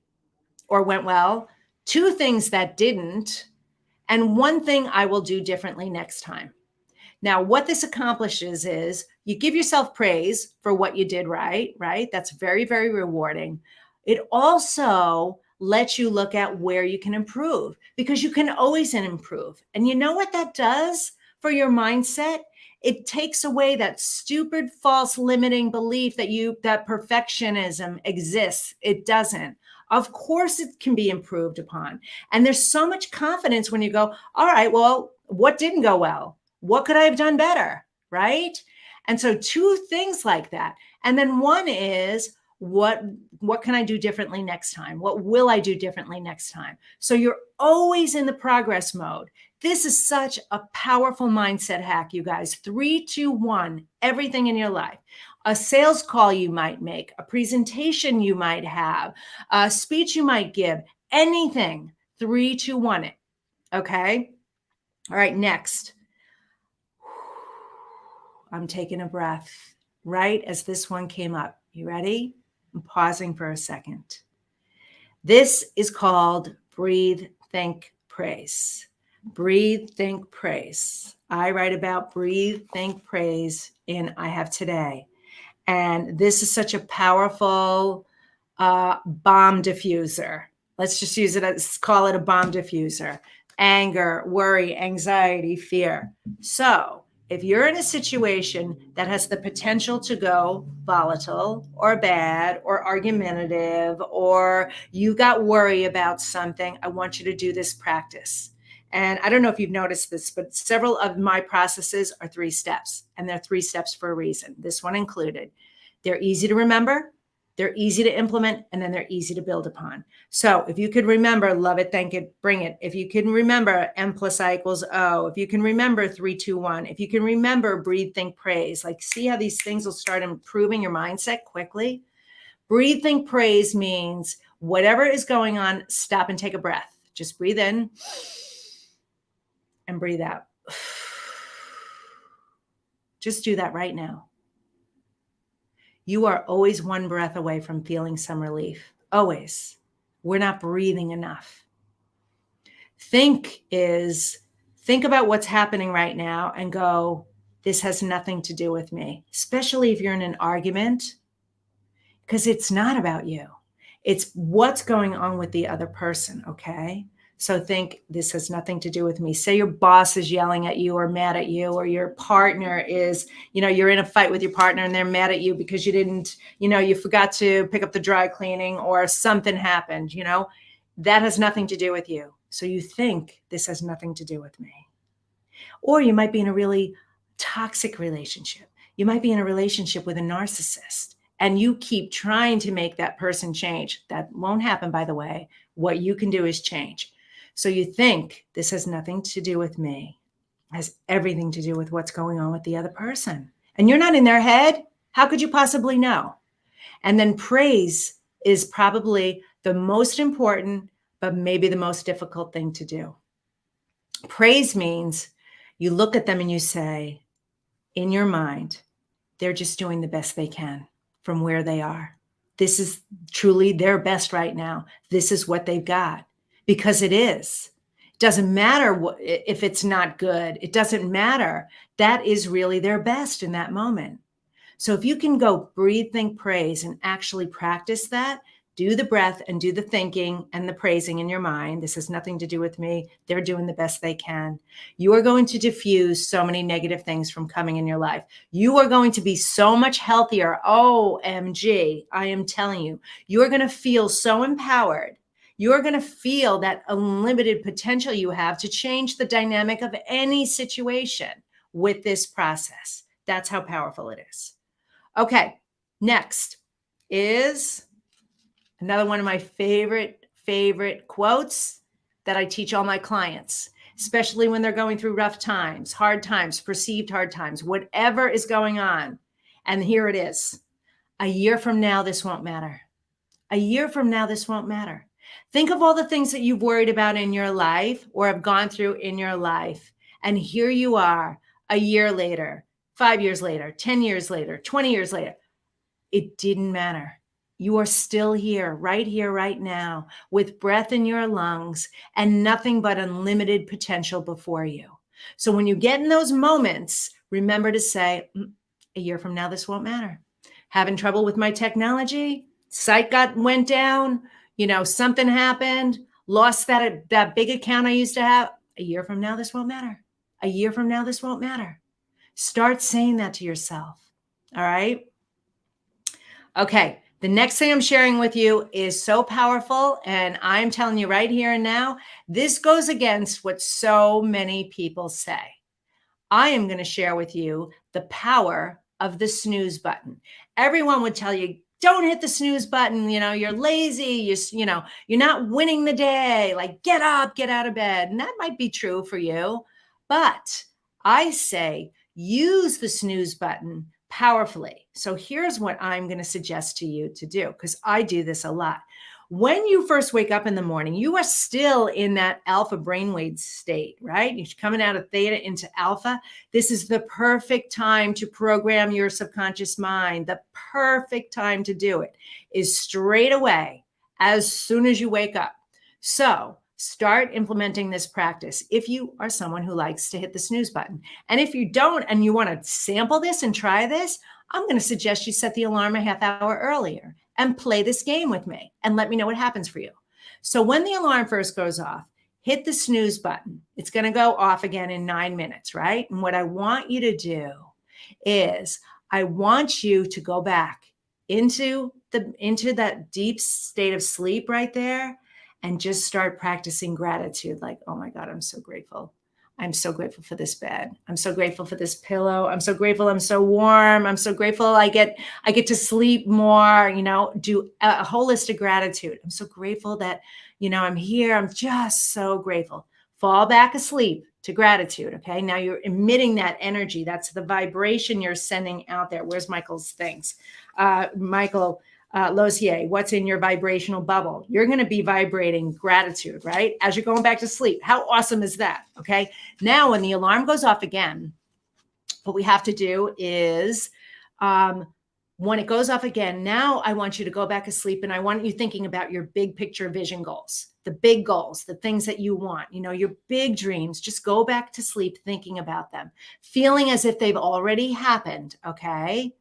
or went well, 2 things that didn't, and 1 thing I will do differently next time. Now, what this accomplishes is you give yourself praise for what you did right? That's very, very rewarding. It also lets you look at where you can improve, because you can always improve. And you know what that does for your mindset? It takes away that stupid, false, limiting belief that perfectionism exists. It doesn't. Of course, it can be improved upon. And there's so much confidence when you go, all right, well, what didn't go well? What could I have done better? Right? And so two things like that. And then one is, what can I do differently next time? What will I do differently next time? So you're always in the progress mode. This is such a powerful mindset hack, you guys. 3, 2, 1, everything in your life. A sales call you might make, a presentation you might have, a speech you might give, anything. 3, 2, 1 it. Okay? All right, next. I'm taking a breath right as this one came up. You ready? I'm pausing for a second. This is called breathe, think, praise. Breathe, think, praise. I write about breathe, think, praise in I Have Today. And this is such a powerful bomb diffuser. Let's just use it as, call it a bomb diffuser. Anger, worry, anxiety, fear. So if you're in a situation that has the potential to go volatile or bad or argumentative, or you got worry about something, I want you to do this practice. And I don't know if you've noticed this, but several of my processes are 3 steps, and they're 3 steps for a reason. This one included. They're easy to remember, they're easy to implement, and then they're easy to build upon. So if you could remember, love it, thank it, bring it. If you can remember M + I = O, if you can remember 3, 2, 1, if you can remember breathe, think, praise, like see how these things will start improving your mindset quickly. Breathe, think, praise means whatever is going on, stop and take a breath. Just breathe in and breathe out. Just do that right now. You are always one breath away from feeling some relief. Always. We're not breathing enough. Think about what's happening right now and go, this has nothing to do with me, especially if you're in an argument, because it's not about you. It's what's going on with the other person, okay? So think, this has nothing to do with me. Say your boss is yelling at you or mad at you, or your partner is, you're in a fight with your partner and they're mad at you because you didn't, you forgot to pick up the dry cleaning or something happened, that has nothing to do with you. So you think, this has nothing to do with me. Or you might be in a really toxic relationship. You might be in a relationship with a narcissist, and you keep trying to make that person change. That won't happen, by the way. What you can do is change. So you think, this has nothing to do with me. It has everything to do with what's going on with the other person. And you're not in their head. How could you possibly know? And then praise is probably the most important, but maybe the most difficult thing to do. Praise means you look at them and you say, in your mind, they're just doing the best they can from where they are. This is truly their best right now. This is what they've got. Because it is. It doesn't matter if it's not good. It doesn't matter. That is really their best in that moment. So if you can go breathe, think, praise, and actually practice that, do the breath and do the thinking and the praising in your mind. This has nothing to do with me. They're doing the best they can. You are going to diffuse so many negative things from coming in your life. You are going to be so much healthier. OMG, I am telling you, you are going to feel so empowered. You're going to feel that unlimited potential you have to change the dynamic of any situation with this process. That's how powerful it is. Okay, next is another one of my favorite quotes that I teach all my clients, especially when they're going through rough times, hard times, perceived hard times, whatever is going on. And here it is. A year from now, this won't matter. A year from now, this won't matter. Think of all the things that you've worried about in your life or have gone through in your life. And here you are a year later, 5 years later, 10 years later, 20 years later. It didn't matter. You are still here, right now, with breath in your lungs and nothing but unlimited potential before you. So when you get in those moments, remember to say, a year from now, this won't matter. Having trouble with my technology, site went down, something happened, lost that big account I used to have. A year from now, this won't matter. A year from now, this won't matter. Start saying that to yourself. All right. Okay. The next thing I'm sharing with you is so powerful. And I'm telling you right here and now, this goes against what so many people say. I am going to share with you the power of the snooze button. Everyone would tell you, don't hit the snooze button. You're lazy. You're not winning the day. Like, get up, get out of bed. And that might be true for you. But I say, use the snooze button powerfully. So here's what I'm going to suggest to you to do, because I do this a lot. When you first wake up in the morning, you are still in that alpha brainwave state, right? You're coming out of theta into alpha. This is the perfect time to program your subconscious mind. The perfect time to do it is straight away, as soon as you wake up. So start implementing this practice if you are someone who likes to hit the snooze button. And if you don't, and you want to sample this and try this, I'm going to suggest you set the alarm a half hour earlier and play this game with me and let me know what happens for you. So when the alarm first goes off, hit the snooze button. It's going to go off again in 9 minutes, right? And what I want you to do is I want you to go back into that deep state of sleep right there and just start practicing gratitude. Like, oh my God, I'm so grateful. I'm so grateful for this bed. I'm so grateful for this pillow. I'm so grateful. I'm so warm. I'm so grateful. I get to sleep more, do a holistic gratitude. I'm so grateful that, I'm here. I'm just so grateful. Fall back asleep to gratitude. Okay. Now you're emitting that energy. That's the vibration you're sending out there. Where's Michael's things? Michael Losier, what's in your vibrational bubble? You're going to be vibrating gratitude, right? As you're going back to sleep. How awesome is that? Okay. Now, when the alarm goes off again, what we have to do is, when it goes off again, now I want you to go back to sleep and I want you thinking about your big picture vision goals, the big goals, the things that you want, your big dreams. Just go back to sleep thinking about them, feeling as if they've already happened. Okay.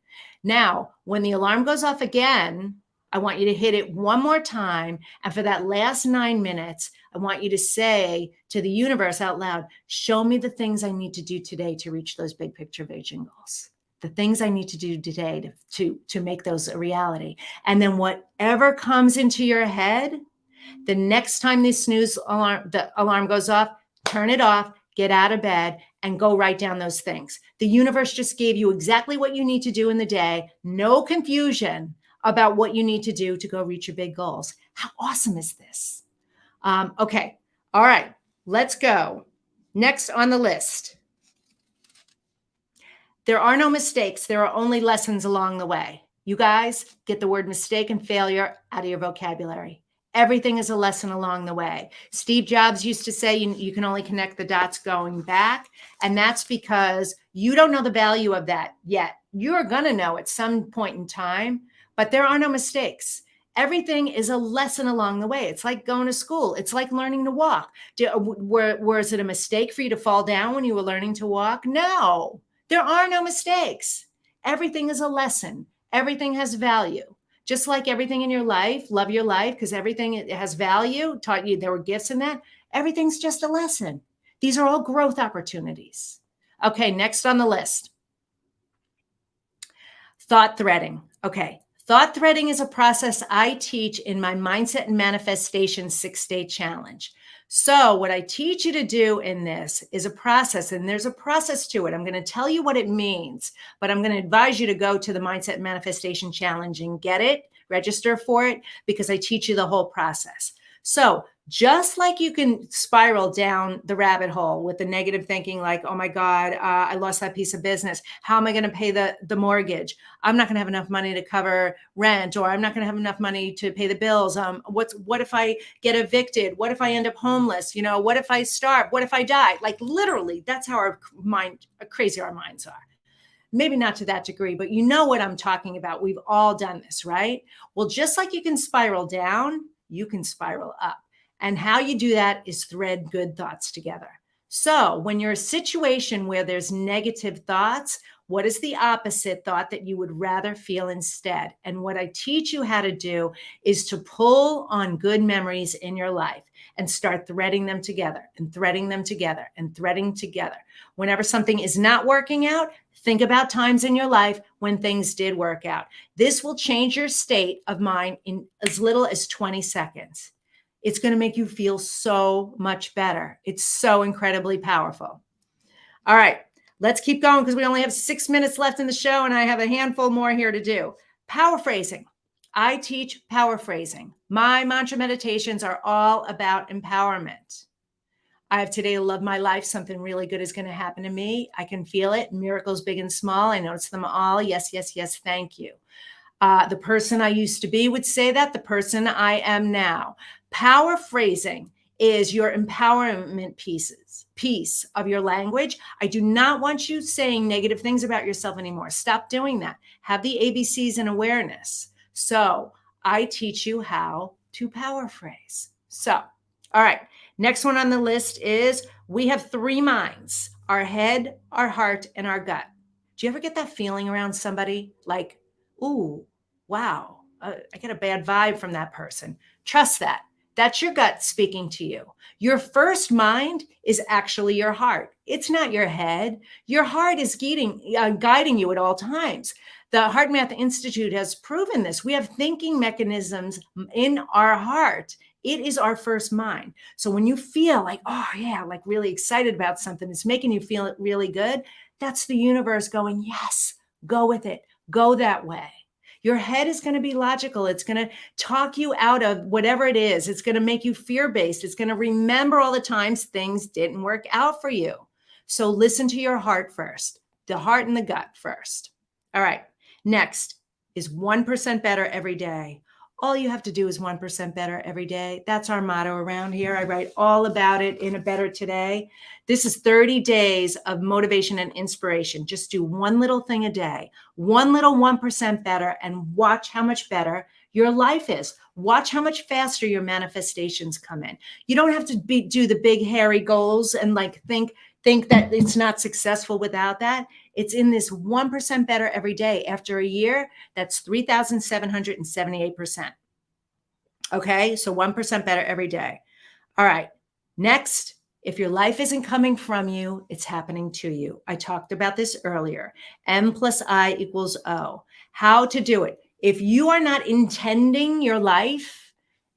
Now, when the alarm goes off again, I want you to hit it one more time. And for that last 9 minutes, I want you to say to the universe out loud, show me the things I need to do today to reach those big picture vision goals. The things I need to do today to make those a reality. And then whatever comes into your head, the next time the alarm goes off, turn it off, get out of bed, and go write down those things. The universe just gave you exactly what you need to do in the day. No confusion about what you need to do to go reach your big goals. How awesome is this? Okay. All right. Let's go. Next on the list. There are no mistakes. There are only lessons along the way. You guys, get the word mistake and failure out of your vocabulary. Everything is a lesson along the way. Steve Jobs used to say you can only connect the dots going back. And that's because you don't know the value of that yet. You're going to know at some point in time, but there are no mistakes. Everything is a lesson along the way. It's like going to school. It's like learning to walk. Was it a mistake for you to fall down when you were learning to walk? No, there are no mistakes. Everything is a lesson. Everything has value. Just like everything in your life, love your life because everything it has value, taught you there were gifts in that. Everything's just a lesson. These are all growth opportunities. Okay, next on the list. Thought threading. Okay, thought threading is a process I teach in my Mindset and Manifestation 6-day challenge. So what I teach you to do in this is a process, and there's a process to it. I'm going to tell you what it means, but I'm going to advise you to go to the Mindset and Manifestation Challenge and get it, register for it, because I teach you the whole process. So just like you can spiral down the rabbit hole with the negative thinking, like, oh my God, I lost that piece of business. How am I going to pay the mortgage? I'm not going to have enough money to cover rent, or I'm not going to have enough money to pay the bills. What if I get evicted? What if I end up homeless? What if I starve? What if I die? Like literally, that's how crazy our minds are. Maybe not to that degree, but you know what I'm talking about. We've all done this, right? Well, just like you can spiral down, you can spiral up. And how you do that is thread good thoughts together. So when you're in a situation where there's negative thoughts, what is the opposite thought that you would rather feel instead? And what I teach you how to do is to pull on good memories in your life and start threading them together and threading them together and threading together. Whenever something is not working out, think about times in your life when things did work out. This will change your state of mind in as little as 20 seconds. It's going to make you feel so much better. It's so incredibly powerful. All right, let's keep going because we only have 6 minutes left in the show and I have a handful more here to do. Paraphrasing. I teach paraphrasing. My mantra meditations are all about empowerment. I have today love my life. Something really good is going to happen to me. I can feel it. Miracles big and small. I notice them all. Yes, yes, yes. Thank you. The person I used to be would say that. The person I am now. Paraphrasing is your empowerment piece of your language. I do not want you saying negative things about yourself anymore. Stop doing that. Have the ABCs and awareness. So I teach you how to paraphrase. So, all right. Next one on the list is we have 3 minds: our head, our heart, and our gut. Do you ever get that feeling around somebody like, ooh, wow, I get a bad vibe from that person? Trust that. That's your gut speaking to you. Your first mind is actually your heart. It's not your head. Your heart is guiding you at all times. The Heart Math Institute has proven this. We have thinking mechanisms in our heart. It is our first mind. So when you feel like, oh yeah, like really excited about something, it's making you feel really good. That's the universe going, yes, go with it. Go that way. Your head is going to be logical. It's going to talk you out of whatever it is. It's going to make you fear-based. It's going to remember all the times things didn't work out for you. So listen to your heart first, the heart and the gut first. All right. Next is 1% better every day. All you have to do is 1% better every day. That's our motto around here. I write all about it in A Better Today. This is 30 days of motivation and inspiration. Just do one little thing a day, one little 1% better, and watch how much better your life is. Watch how much faster your manifestations come in. You don't have to do the big hairy goals and like think that it's not successful without that. It's in this 1% better every day. After a year, that's 3,778%. Okay, so 1% better every day. All right, next, if your life isn't coming from you, it's happening to you. I talked about this earlier. M plus I equals O. How to do it. If you are not intending your life,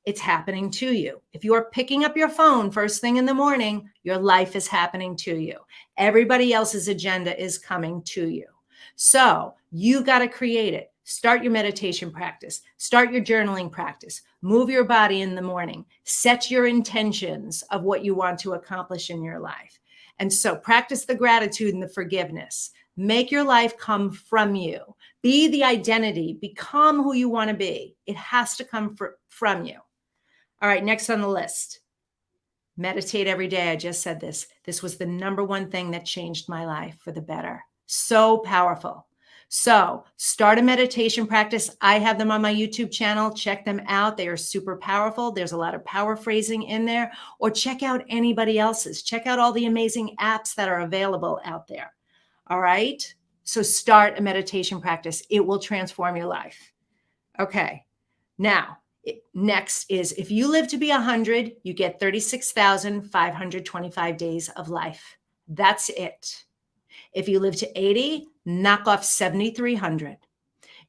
it's happening to you. If you are picking up your phone first thing in the morning, your life is happening to you. Everybody else's agenda is coming to you. So you got to create it. Start your meditation practice. Start your journaling practice. Move your body in the morning. Set your intentions of what you want to accomplish in your life. And so practice the gratitude and the forgiveness. Make your life come from you. Be the identity. Become who you want to be. It has to come from you. All right, next on the list, meditate every day. I just said this. This was the number one thing that changed my life for the better. So powerful. So start a meditation practice. I have them on my YouTube channel. Check them out. They are super powerful. There's a lot of paraphrasing in there. Or check out anybody else's. Check out all the amazing apps that are available out there. All right? So start a meditation practice. It will transform your life. Okay. Now, next is if you live to be 100, you get 36,525 days of life. That's it. If you live to 80, knock off 7,300.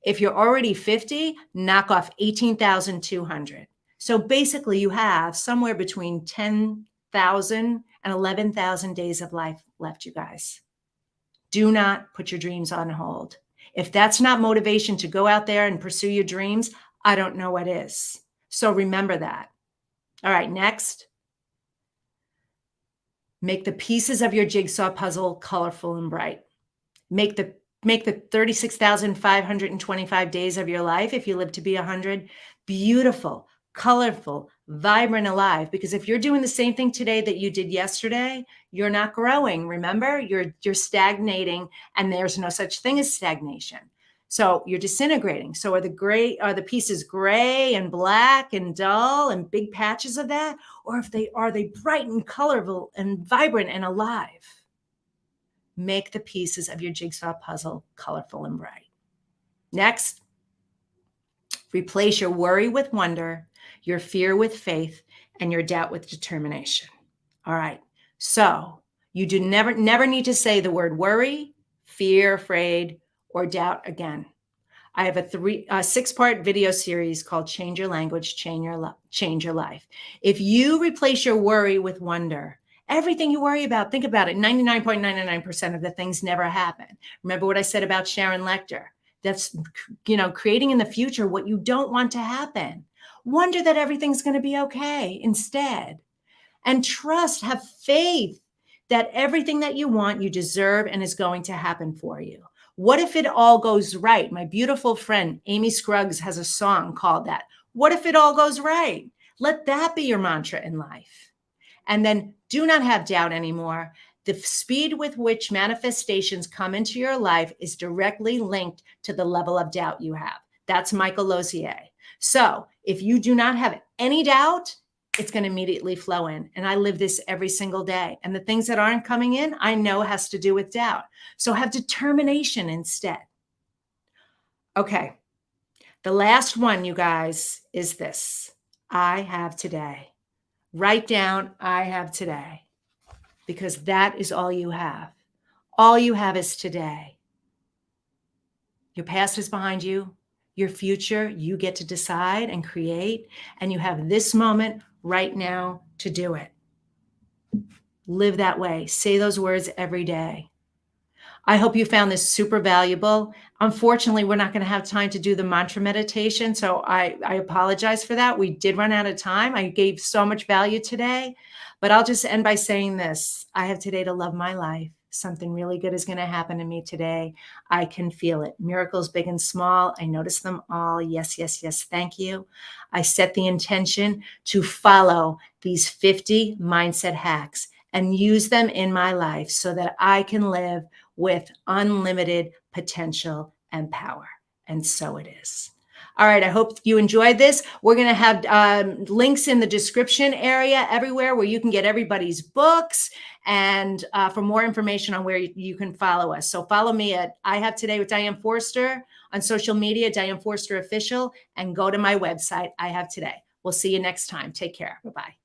If you're already 50, knock off 18,200. So basically you have somewhere between 10,000 and 11,000 days of life left, you guys. Do not put your dreams on hold. If that's not motivation to go out there and pursue your dreams, I don't know what is. So remember that. All right, next. Make the pieces of your jigsaw puzzle colorful and bright. Make the 36,525 days of your life, if you live to be 100, beautiful, colorful, vibrant, alive. Because if you're doing the same thing today that you did yesterday, you're not growing. Remember, you're stagnating, and there's no such thing as stagnation. So you're disintegrating. So are the pieces gray and black and dull and big patches of that? Or are they bright and colorful and vibrant and alive? Make the pieces of your jigsaw puzzle colorful and bright. Next, replace your worry with wonder, your fear with faith, and your doubt with determination. All right. So you do never need to say the word worry, fear, afraid, or doubt again. I have a 6-part video series called Change Your Language, Change Your Life. If you replace your worry with wonder, everything you worry about, think about it, 99.99% of the things never happen. Remember what I said about Sharon Lecter? That's, creating in the future what you don't want to happen. Wonder that everything's going to be okay instead. And trust, have faith that everything that you want, you deserve and is going to happen for you. What if it all goes right? My beautiful friend, Amy Scruggs, has a song called that. What if it all goes right? Let that be your mantra in life. And then do not have doubt anymore. The speed with which manifestations come into your life is directly linked to the level of doubt you have. That's Michael Lozier. So if you do not have any doubt, it's going to immediately flow in. And I live this every single day. And the things that aren't coming in, I know has to do with doubt. So have determination instead. Okay. The last one, you guys, is this. I have today. Write down, I have today. Because that is all you have. All you have is today. Your past is behind you. Your future, you get to decide and create. And you have this moment right now to do it. Live that way. Say those words every day. I hope you found this super valuable. Unfortunately, we're not going to have time to do the mantra meditation, so I apologize for that. We did run out of time. I gave so much value today, but I'll just end by saying this. I have today to love my life. Something really good is going to happen to me today. I can feel it. Miracles big and small. I notice them all. Yes, yes, yes. Thank you. I set the intention to follow these 50 mindset hacks and use them in my life so that I can live with unlimited potential and power. And so it is. All right. I hope you enjoyed this. We're going to have links in the description area everywhere where you can get everybody's books and for more information on where you can follow us. So follow me at I Have Today with Diane Forster on social media, Diane Forster Official, and go to my website, I Have Today. We'll see you next time. Take care. Bye-bye.